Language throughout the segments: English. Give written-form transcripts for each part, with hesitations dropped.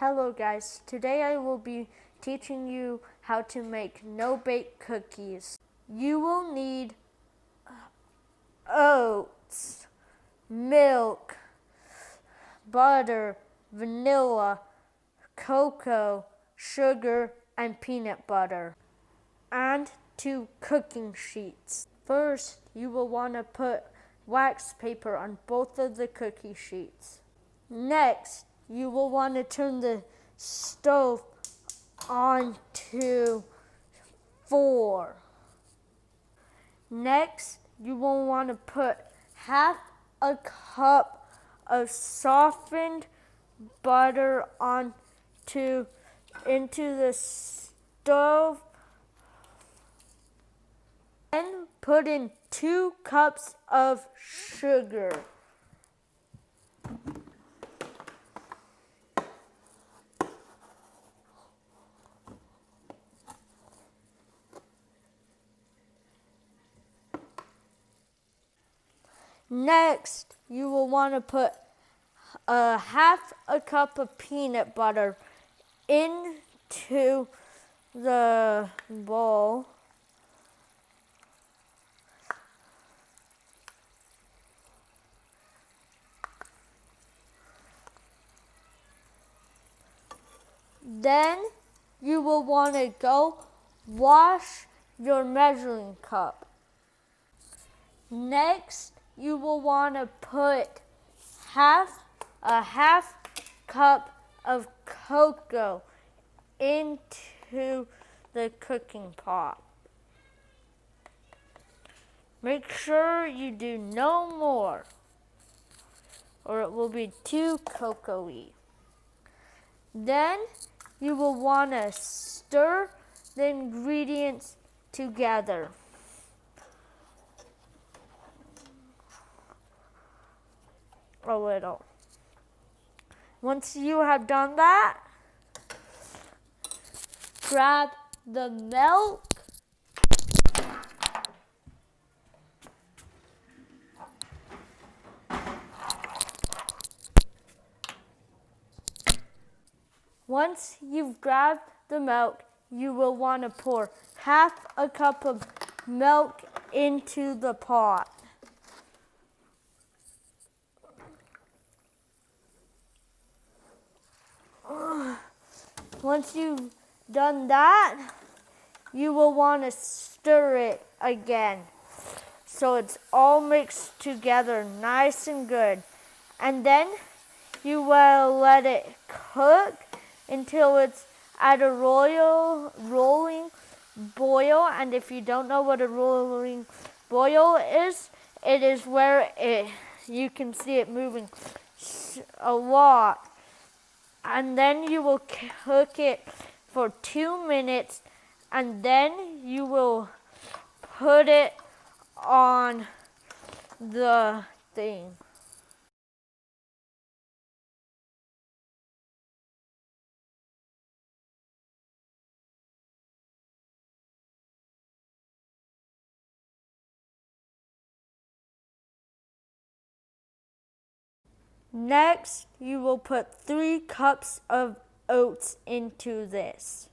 Hello guys, today I will be teaching you how to make no-bake cookies. You will need oats, milk, butter, vanilla, cocoa, sugar, and peanut butter, and 2 cooking sheets. First, you will want to put wax paper on both of the cookie sheets. Next, you will want to turn the stove on to 4. Next, you will want to put half a cup of softened butter into the stove. Then put in 2 cups of sugar. Next, you will want to put half a cup of peanut butter into the bowl. Then you will want to go wash your measuring cup. Next, you will want to put a half cup of cocoa into the cooking pot. Make sure you do no more, or it will be too cocoa-y. Then you will want to stir the ingredients together. A little. Once you have done that, grab the milk Once you've grabbed the milk, you will want to pour half a cup of milk into the pot. Once you've done that, you will want to stir it again so it's all mixed together nice and good. And then you will let it cook until it's at a rolling boil. And if you don't know what a rolling boil is, it is where you can see it moving a lot. And then you will cook it for 2 minutes, and then you will put it on the thing. Next, you will put 3 cups of oats into this.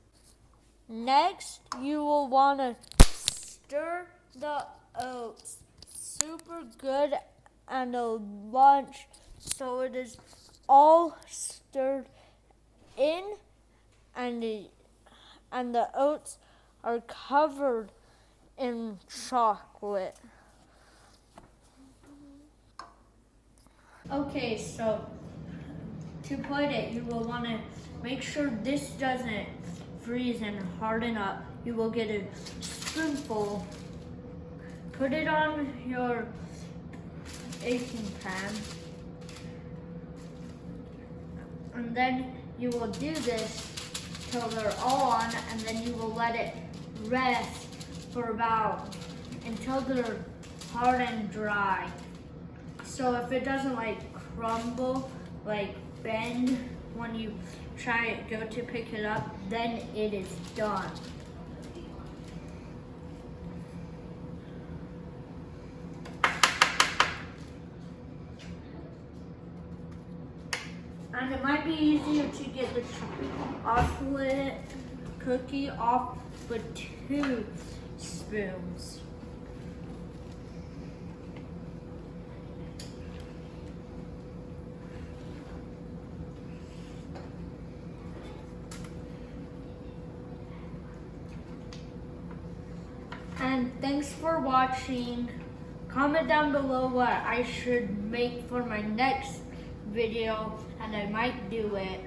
Next, you will want to stir the oats super good and a bunch so it is all stirred in and the oats are covered in chocolate. Okay, so to put it, you will want to make sure this doesn't freeze and harden up. You will get a spoonful, put it on your baking pan, and then you will do this till they're all on, and then you will let it rest for until they're hard and dry. So if it doesn't crumble, bend when you go to pick it up, then it is done. And it might be easier to get the chocolate cookie off with 2 spoons. And thanks for watching. Comment down below what I should make for my next video and I might do it.